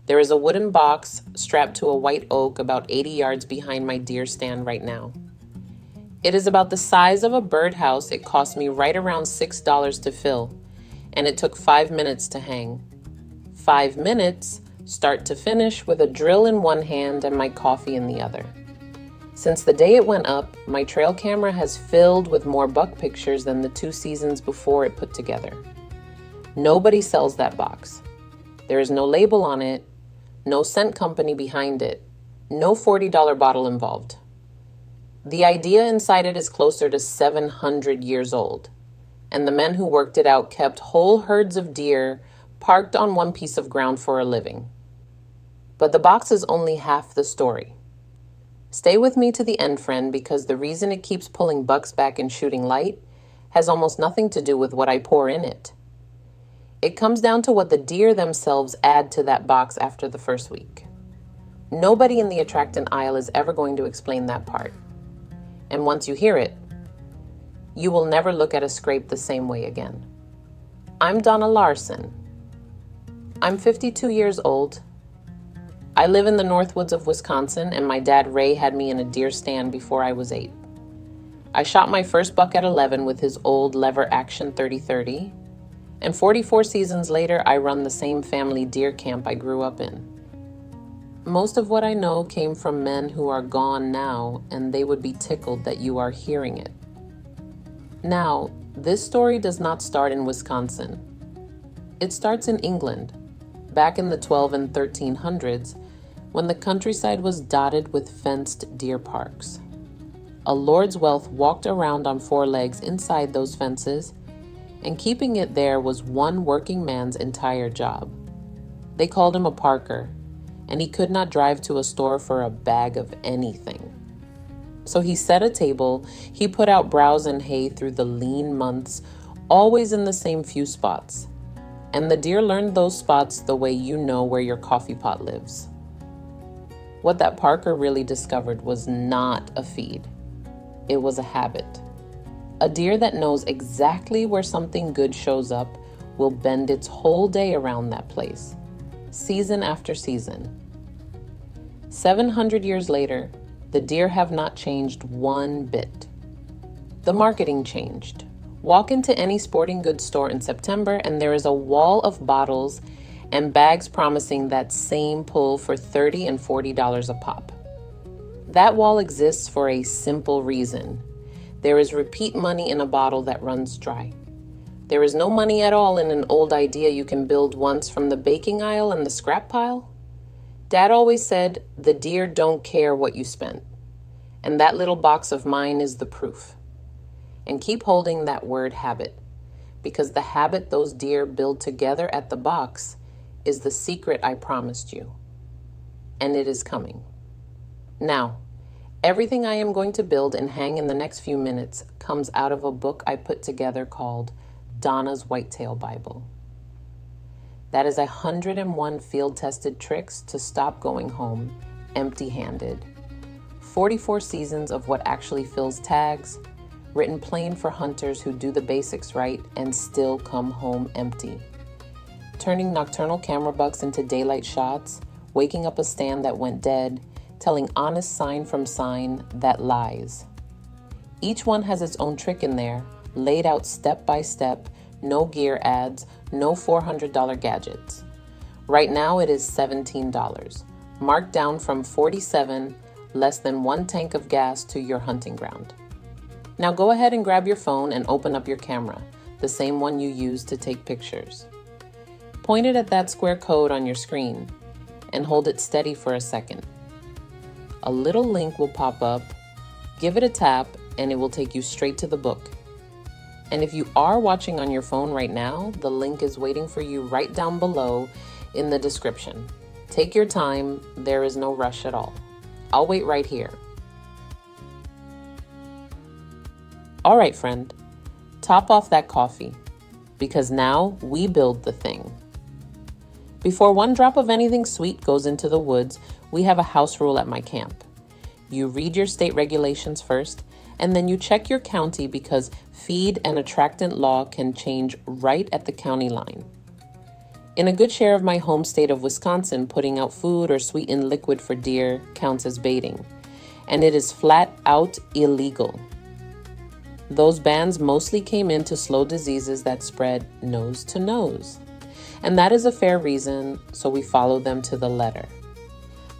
There is a wooden box strapped to a white oak about 80 yards behind my deer stand right now. It is about the size of a birdhouse. It cost me right around $6 to fill, and it took 5 minutes to hang. 5 minutes, start to finish, with a drill in one hand and my coffee in the other. Since the day it went up, my trail camera has filled with more buck pictures than the 2 seasons before it put together. Nobody sells that box. There is no label on it, no scent company behind it, no $40 bottle involved. The idea inside it is closer to 700 years old, and the men who worked it out kept whole herds of deer parked on one piece of ground for a living. But the box is only half the story. Stay with me to the end, friend, because the reason it keeps pulling bucks back and shooting light has almost nothing to do with what I pour in it. It comes down to what the deer themselves add to that box after the first week. Nobody in the attractant aisle is ever going to explain that part. And once you hear it, you will never look at a scrape the same way again. I'm Donna Larsen. I'm 52 years old. I live in the Northwoods of Wisconsin, and my dad Ray had me in a deer stand before I was 8. I shot my first buck at 11 with his old lever action 30-30, and 44 seasons later, I run the same family deer camp I grew up in. Most of what I know came from men who are gone now, and they would be tickled that you are hearing it. Now, this story does not start in Wisconsin. It starts in England, back in the 12 and 1300s, when the countryside was dotted with fenced deer parks. A lord's wealth walked around on 4 legs inside those fences, and keeping it there was one working man's entire job. They called him a parker, and he could not drive to a store for a bag of anything. So he set a table, he put out browse and hay through the lean months, always in the same few spots. And the deer learned those spots the way you know where your coffee pot lives. What that parker really discovered was not a feed. It was a habit. A deer that knows exactly where something good shows up will bend its whole day around that place, season after season. 700 years later, the deer have not changed one bit. The marketing changed. Walk into any sporting goods store in September and there is a wall of bottles and bags promising that same pull for $30 and $40 a pop. That wall exists for a simple reason. There is repeat money in a bottle that runs dry. There is no money at all in an old idea you can build once from the baking aisle and the scrap pile. Dad always said, the deer don't care what you spent. And that little box of mine is the proof. And keep holding that word habit, because the habit those deer build together at the box is the secret I promised you. And it is coming. Now, everything I am going to build and hang in the next few minutes comes out of a book I put together called Donna's Whitetail Bible. That is 101 field-tested tricks to stop going home empty-handed. 44 seasons of what actually fills tags, written plain for hunters who do the basics right and still come home empty. Turning nocturnal camera bucks into daylight shots, waking up a stand that went dead, telling honest sign from sign that lies. Each one has its own trick in there, laid out step by step, no gear ads, no $400 gadgets. Right now it is $17, marked down from $47, less than 1 tank of gas to your hunting ground. Now go ahead and grab your phone and open up your camera, the same one you use to take pictures. Point it at that square code on your screen and hold it steady for a second. A little link will pop up, give it a tap, and it will take you straight to the book. And if you are watching on your phone right now, the link is waiting for you right down below in the description. Take your time, there is no rush at all. I'll wait right here. All right, friend, top off that coffee, because now we build the thing. Before one drop of anything sweet goes into the woods, we have a house rule at my camp. You read your state regulations first, and then you check your county because feed and attractant law can change right at the county line. In a good share of my home state of Wisconsin, putting out food or sweetened liquid for deer counts as baiting, and it is flat out illegal. Those bans mostly came in to slow diseases that spread nose to nose. And that is a fair reason, so we follow them to the letter.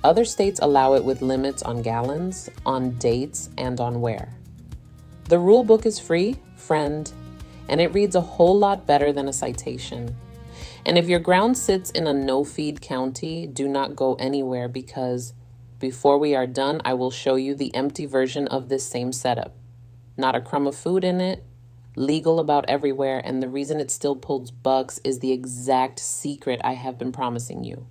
Other states allow it with limits on gallons, on dates, and on where. The rule book is free, friend, and it reads a whole lot better than a citation. And if your ground sits in a no-feed county, do not go anywhere because before we are done, I will show you the empty version of this same setup. Not a crumb of food in it, legal about everywhere, and the reason it still pulls bucks is the exact secret I have been promising you.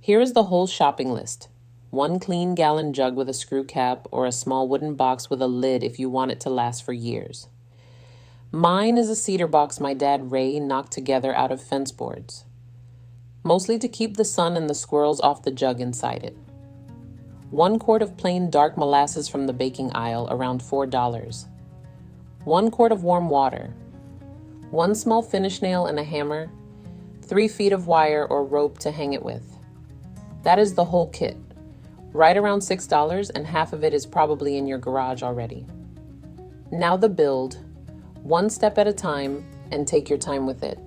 Here is the whole shopping list. 1 clean gallon jug with a screw cap or a small wooden box with a lid if you want it to last for years. Mine is a cedar box my dad Ray knocked together out of fence boards, mostly to keep the sun and the squirrels off the jug inside it. 1 quart of plain dark molasses from the baking aisle, around $4. 1 quart of warm water. 1 small finish nail and a hammer. 3 feet of wire or rope to hang it with. That is the whole kit. Right around $6, and half of it is probably in your garage already. Now the build. 1 step at a time, and take your time with it.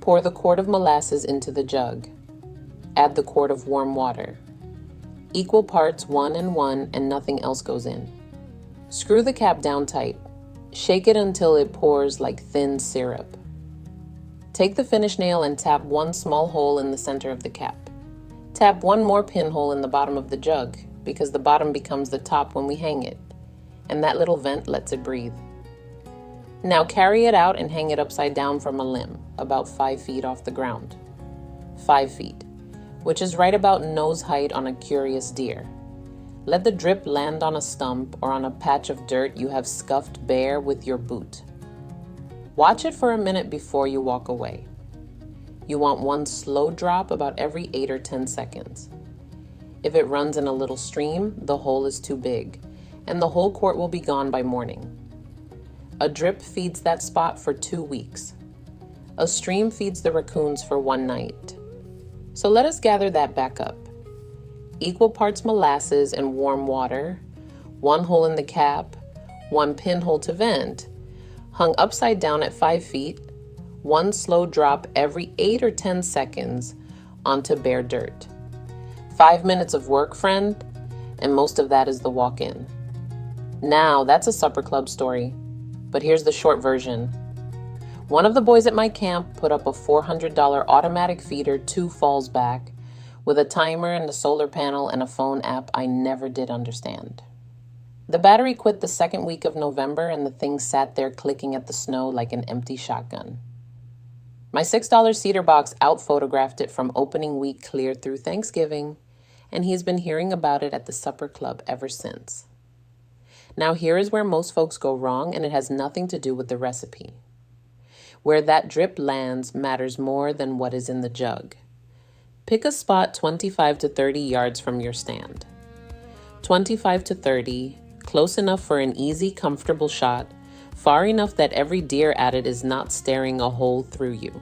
Pour the quart of molasses into the jug. Add the quart of warm water. Equal parts 1 and 1, and nothing else goes in. Screw the cap down tight. Shake it until it pours like thin syrup. Take the finish nail and tap 1 small hole in the center of the cap. Tap 1 more pinhole in the bottom of the jug, because the bottom becomes the top when we hang it, and that little vent lets it breathe. Now carry it out and hang it upside down from a limb, about 5 feet off the ground. 5 feet, which is right about nose height on a curious deer. Let the drip land on a stump or on a patch of dirt you have scuffed bare with your boot. Watch it for a minute before you walk away. You want 1 slow drop about every 8 or 10 seconds. If it runs in a little stream, the hole is too big, and the whole quart will be gone by morning. A drip feeds that spot for 2 weeks. A stream feeds the raccoons for 1 night. So let us gather that back up. Equal parts molasses and warm water, 1 hole in the cap, 1 pinhole to vent, hung upside down at 5 feet, 1 slow drop every 8 or 10 seconds onto bare dirt. 5 minutes of work, friend, and most of that is the walk-in. Now, that's a supper club story, but here's the short version. One of the boys at my camp put up a $400 automatic feeder 2 falls back with a timer and a solar panel and a phone app I never did understand. The battery quit the 2nd week of November, and the thing sat there clicking at the snow like an empty shotgun. My $6 cedar box out-photographed it from opening week clear through Thanksgiving, and he's been hearing about it at the supper club ever since. Now here is where most folks go wrong, and it has nothing to do with the recipe. Where that drip lands matters more than what is in the jug. Pick a spot 25 to 30 yards from your stand. 25 to 30, close enough for an easy, comfortable shot, far enough that every deer at it is not staring a hole through you.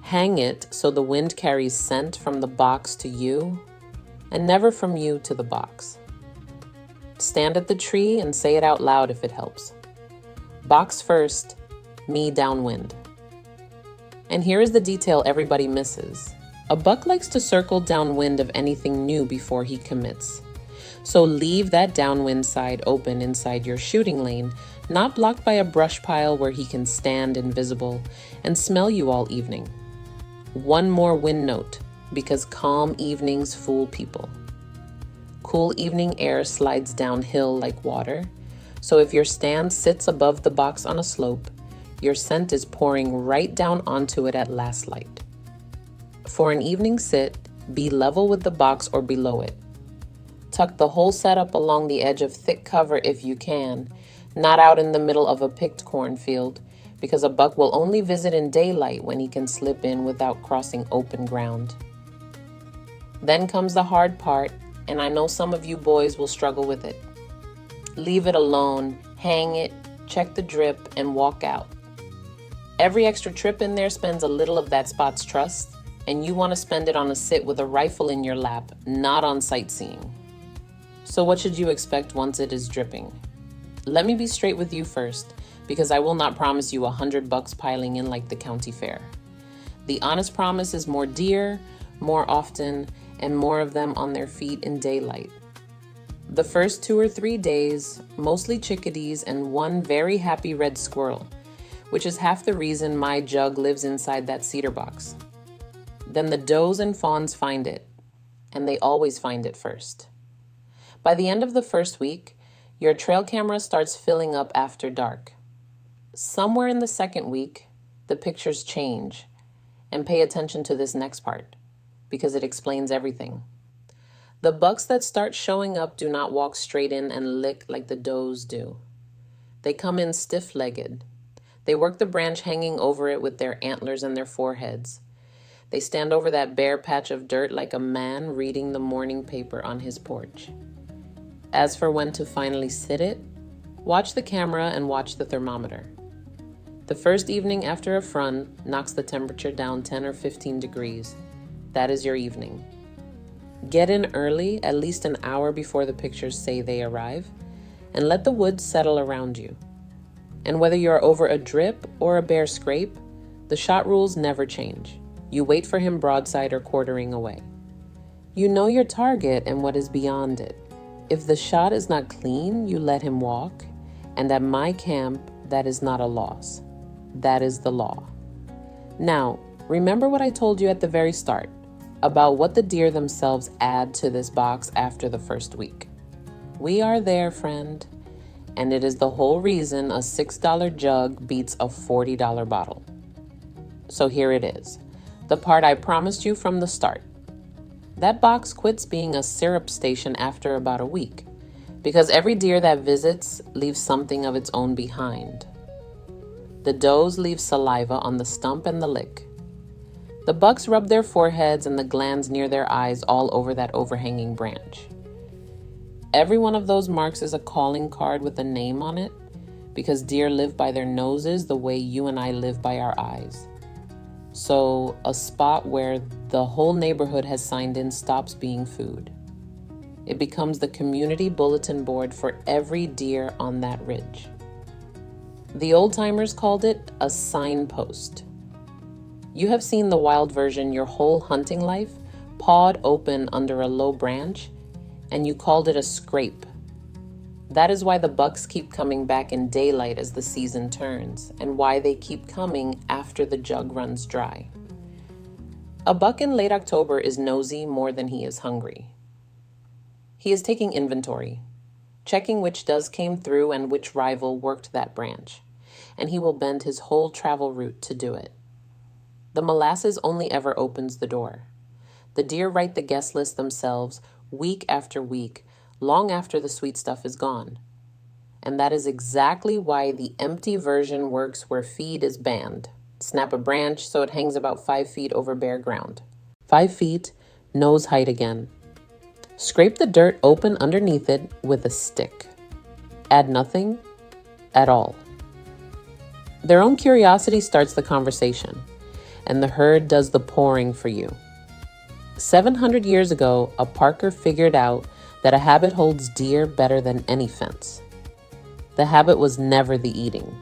Hang it so the wind carries scent from the box to you, and never from you to the box. Stand at the tree and say it out loud if it helps. Box first, me downwind. And here is the detail everybody misses. A buck likes to circle downwind of anything new before he commits. So leave that downwind side open inside your shooting lane, not blocked by a brush pile where he can stand invisible and smell you all evening. One more wind note, because calm evenings fool people. Cool evening air slides downhill like water, so if your stand sits above the box on a slope, your scent is pouring right down onto it at last light. For an evening sit, be level with the box or below it. Tuck the whole setup along the edge of thick cover if you can, not out in the middle of a picked cornfield, because a buck will only visit in daylight when he can slip in without crossing open ground. Then comes the hard part, and I know some of you boys will struggle with it. Leave it alone, hang it, check the drip, and walk out. Every extra trip in there spends a little of that spot's trust, and you want to spend it on a sit with a rifle in your lap, not on sightseeing. So what should you expect once it is dripping? Let me be straight with you first, because I will not promise you $100 piling in like the county fair. The honest promise is more deer, more often, and more of them on their feet in daylight. The first 2 or 3 days, mostly chickadees and one very happy red squirrel, which is half the reason my jug lives inside that cedar box. Then the does and fawns find it, and they always find it first. By the end of the first week, your trail camera starts filling up after dark. Somewhere in the second week, the pictures change, and pay attention to this next part, because it explains everything. The bucks that start showing up do not walk straight in and lick like the does do. They come in stiff-legged. They work the branch hanging over it with their antlers and their foreheads. They stand over that bare patch of dirt like a man reading the morning paper on his porch. As for when to finally sit it, watch the camera and watch the thermometer. The first evening after a frun knocks the temperature down 10 or 15 degrees. That is your evening. Get in early, at least an hour before the pictures say they arrive, and let the woods settle around you. And whether you're over a drip or a bare scrape, the shot rules never change. You wait for him broadside or quartering away. You know your target and what is beyond it. If the shot is not clean, you let him walk, and at my camp, that is not a loss. That is the law. Now, remember what I told you at the very start about what the deer themselves add to this box after the first week. We are there, friend, and it is the whole reason a $6 jug beats a $40 bottle. So here it is, the part I promised you from the start. That box quits being a syrup station after about a week, because every deer that visits leaves something of its own behind. The does leave saliva on the stump and the lick. The bucks rub their foreheads and the glands near their eyes all over that overhanging branch. Every one of those marks is a calling card with a name on it, because deer live by their noses the way you and I live by our eyes. So a spot where the whole neighborhood has signed in stops being food. It becomes the community bulletin board for every deer on that ridge. The old-timers called it a signpost. You have seen the wild version your whole hunting life, pawed open under a low branch, and you called it a scrape. That is why the bucks keep coming back in daylight as the season turns, and why they keep coming after the jug runs dry. A buck in late October is nosy more than he is hungry. He is taking inventory, checking which does came through and which rival worked that branch, and he will bend his whole travel route to do it. The molasses only ever opens the door. The deer write the guest list themselves week after week, long after the sweet stuff is gone. And that is exactly why the empty version works where feed is banned. Snap a branch so it hangs about 5 feet over bare ground. 5 feet, nose height again. Scrape the dirt open underneath it with a stick. Add nothing at all. Their own curiosity starts the conversation, and the herd does the pouring for you. 700 years ago, a Parker figured out that a habit holds deer better than any fence. The habit was never the eating.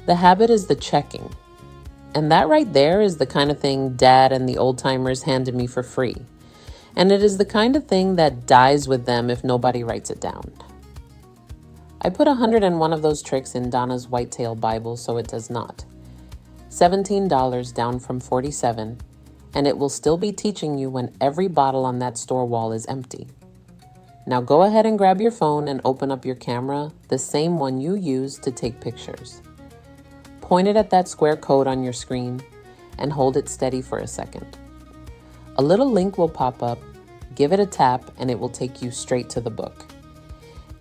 The habit is the checking. And that right there is the kind of thing Dad and the old-timers handed me for free. And it is the kind of thing that dies with them if nobody writes it down. I put 101 of those tricks in Donna's Whitetail Bible, so it does not. $17 down from $47, and it will still be teaching you when every bottle on that store wall is empty. Now go ahead and grab your phone and open up your camera, the same one you use to take pictures. Point it at that square code on your screen and hold it steady for a second. A little link will pop up, give it a tap, and it will take you straight to the book.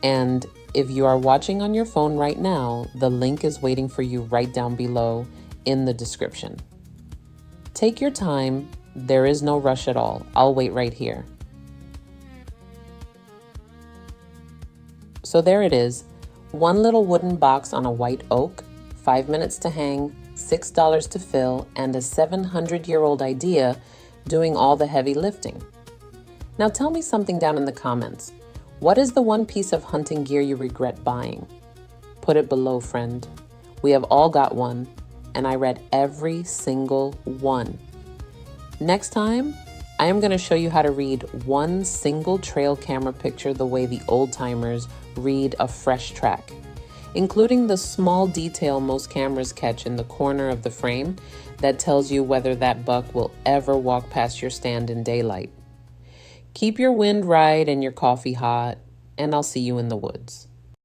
And if you are watching on your phone right now, the link is waiting for you right down below in the description. Take your time. There is no rush at all. I'll wait right here. So there it is, one little wooden box on a white oak, 5 minutes to hang, $6 to fill, and a 700-year-old idea doing all the heavy lifting. Now tell me something down in the comments. What is the one piece of hunting gear you regret buying? Put it below, friend. We have all got one, and I read every single one. Next time, I am going to show you how to read one single trail camera picture the way the old-timers read a fresh track, including the small detail most cameras catch in the corner of the frame that tells you whether that buck will ever walk past your stand in daylight. Keep your wind right and your coffee hot, and I'll see you in the woods.